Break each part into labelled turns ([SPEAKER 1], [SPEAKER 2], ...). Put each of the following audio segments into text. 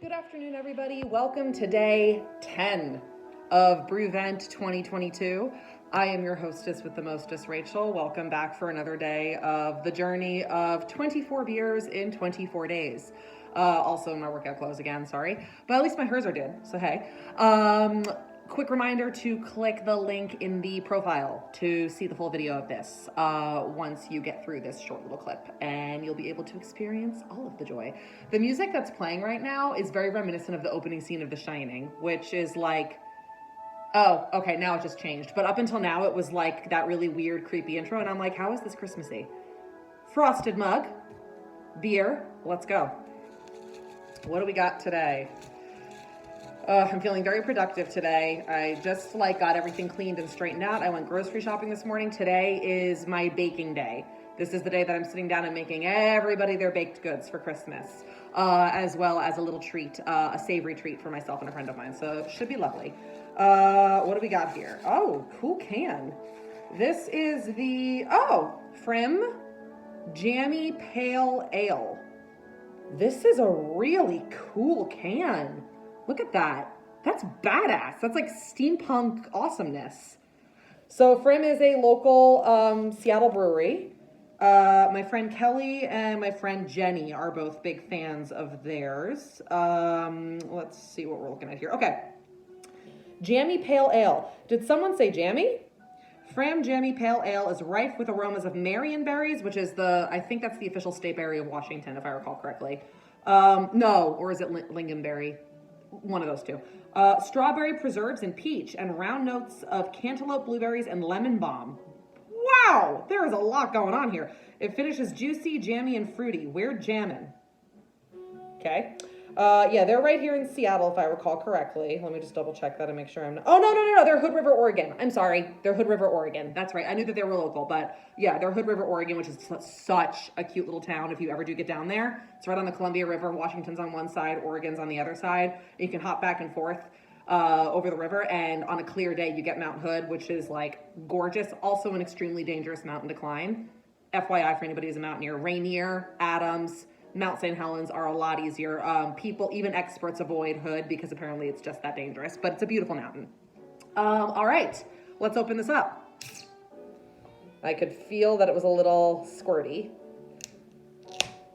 [SPEAKER 1] Good afternoon, everybody. Welcome to day 10 of Brewvent 2022. I am your hostess with the mostest, Rachel. Welcome back for another day of the journey of 24 beers in 24 days. Also in my workout clothes again, sorry. But at least my hers are did, so hey. Quick reminder to click the link in the profile to see the full video of this once you get through this short little clip, and you'll be able to experience all of the joy. The music that's playing right now is very reminiscent of the opening scene of The Shining, which is like, oh, okay, now it just changed. But up until now, it was like that really weird, creepy intro, and I'm like, how is this Christmassy? Frosted mug, beer, let's go. What do we got today? I'm feeling very productive today. I just got everything cleaned and straightened out. I went grocery shopping this morning. Today is my baking day. This is the day that I'm sitting down and making everybody their baked goods for Christmas, as well as a little treat, a savory treat for myself and a friend of mine. So it should be lovely. What do we got here? Oh, cool can. This is the, Frim Jammy Pale Ale. This is a really cool can. Look at that. That's badass. That's like steampunk awesomeness. So Frim is a local Seattle brewery. My friend Kelly and my friend Jenny are both big fans of theirs. Let's see what we're looking at here. Okay. Jammy Pale Ale. Did someone say jammy? Fram Jammy Pale Ale is rife with aromas of Marionberries, which is I think that's the official state berry of Washington, if I recall correctly. No, or is it lingonberry? One of those two. Strawberry preserves and peach, and round notes of cantaloupe, blueberries, and lemon balm. Wow, there is a lot going on here. It finishes juicy, jammy, and fruity. We're jammin'. Okay. Yeah, they're right here in Seattle, if I recall correctly. Let me just double check that and make sure I'm not... Oh, no. They're Hood River, Oregon. I'm sorry. They're Hood River, Oregon. That's right. I knew that they were local, but yeah, they're Hood River, Oregon, which is such a cute little town if you ever do get down there. It's right on the Columbia River. Washington's on one side, Oregon's on the other side. You can hop back and forth over the river, and on a clear day, you get Mount Hood, which is like gorgeous. Also an extremely dangerous mountain to climb. FYI for anybody who's a mountaineer. Rainier, Adams, Mount St. Helens are a lot easier. People, even experts, avoid Hood because apparently it's just that dangerous, but it's a beautiful mountain. All right, let's open this up. I could feel that it was a little squirty.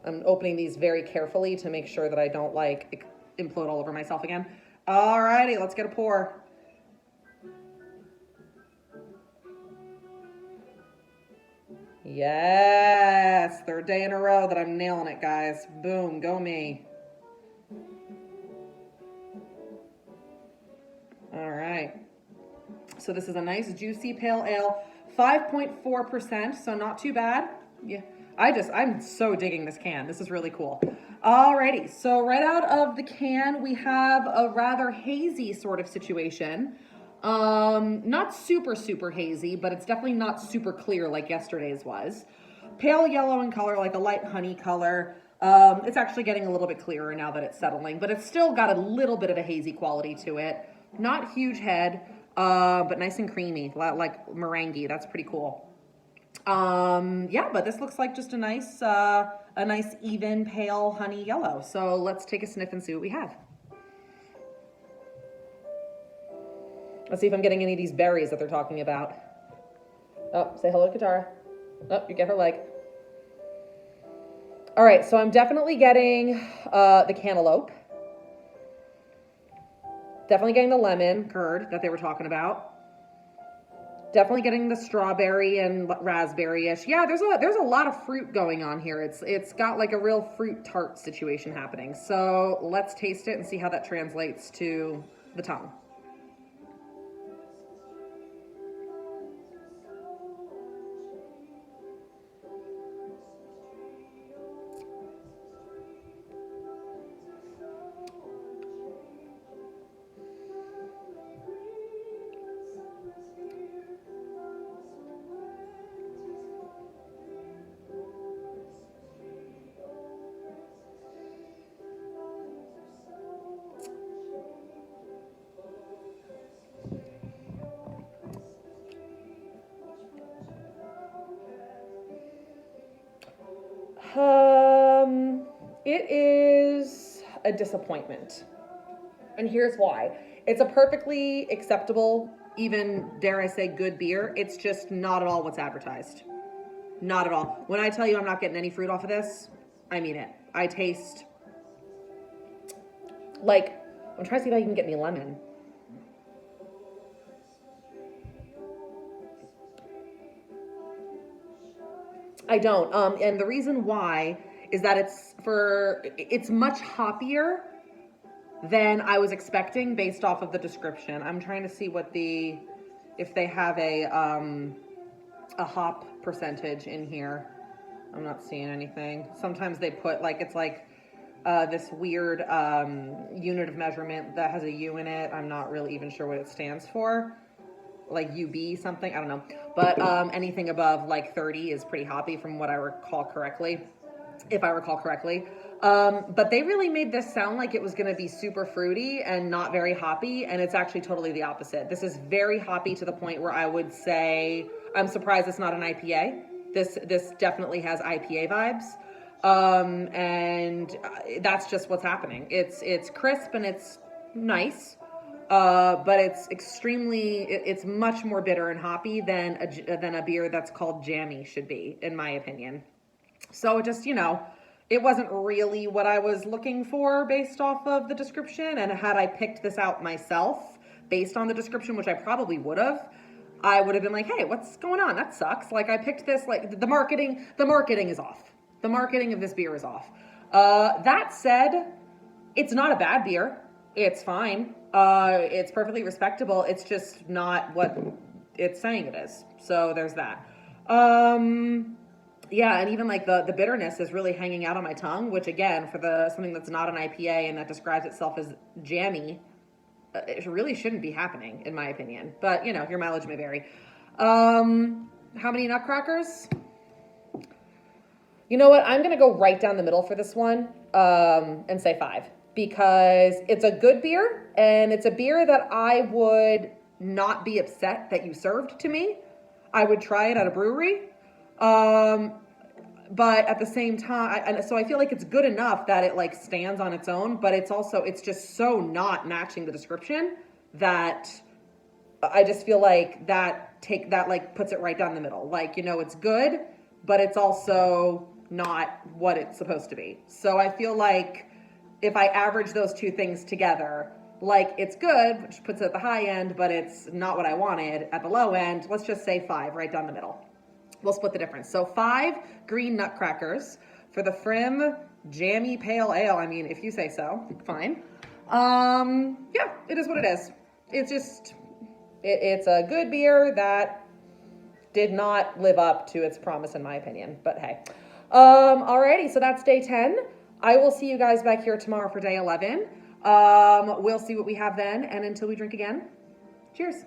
[SPEAKER 1] I'm opening these very carefully to make sure that I don't implode all over myself again. All righty, let's get a pour. Yes, third day in a row that I'm nailing it, guys. Boom, go me. All right. So this is a nice juicy pale ale, 5.4%, so not too bad. Yeah, I'm so digging this can. This is really cool. Alrighty, so right out of the can, we have a rather hazy sort of situation. Not super hazy, but it's definitely not super clear like yesterday's was. Pale yellow in color, like a light honey color. It's actually getting a little bit clearer now that it's settling, but it's still got a little bit of a hazy quality to it. Not huge head, but nice and creamy, like meringue. That's pretty cool. Yeah, but this looks like just a nice even pale honey yellow. So let's take a sniff and see what we have. Let's see if I'm getting any of these berries that they're talking about. Oh, say hello to Katara. Oh, you get her leg. All right, so I'm definitely getting the cantaloupe. Definitely getting the lemon curd that they were talking about. Definitely getting the strawberry and raspberry-ish. Yeah, there's a lot of fruit going on here. It's got like a real fruit tart situation happening. So let's taste it and see how that translates to the tongue. a disappointment. And here's why. It's a perfectly acceptable, even dare I say good beer. It's just not at all what's advertised. Not at all. When I tell you I'm not getting any fruit off of this, I mean it. I taste like, I'm trying to see if I can get any lemon. I don't. And the reason why is that it's much hoppier than I was expecting based off of the description. I'm trying to see if they have a hop percentage in here. I'm not seeing anything. Sometimes they put this weird unit of measurement that has a U in it. I'm not really even sure what it stands for. Like UB something, I don't know. But anything above like 30 is pretty hoppy from what I recall correctly, if I recall correctly. But they really made this sound like it was going to be super fruity and not very hoppy, and it's actually totally the opposite. This is very hoppy to the point where I would say I'm surprised it's not an IPA. This definitely has IPA vibes, and that's just what's happening. It's crisp and it's nice, but it's much more bitter and hoppy than a beer that's called jammy should be, in my opinion. So it just, it wasn't really what I was looking for based off of the description. And had I picked this out myself based on the description, which I probably would have, I would have been like, hey, what's going on? That sucks. Like I picked this, like the marketing is off. The marketing of this beer is off. That said, it's not a bad beer. It's fine. It's perfectly respectable. It's just not what it's saying it is. So there's that. Yeah, and even like the bitterness is really hanging out on my tongue, which again, for something that's not an IPA and that describes itself as jammy, it really shouldn't be happening, in my opinion. But, your mileage may vary. How many nutcrackers? You know what? I'm going to go right down the middle for this one and say 5. Because it's a good beer, and it's a beer that I would not be upset that you served to me. I would try it at a brewery. But at the same time, so I feel like it's good enough that it like stands on its own, but it's just so not matching the description that I just feel like that puts it right down the middle. Like, it's good, but it's also not what it's supposed to be. So I feel like if I average those two things together, like it's good, which puts it at the high end, but it's not what I wanted at the low end, let's just say 5 right down the middle. We'll split the difference. So 5 green nutcrackers for the Frim Jammy Pale Ale. I mean, if you say so, fine. Yeah, it is what it is. It's just, it's a good beer that did not live up to its promise, in my opinion. But hey. Alrighty, so that's day 10. I will see you guys back here tomorrow for day 11. We'll see what we have then. And until we drink again, cheers.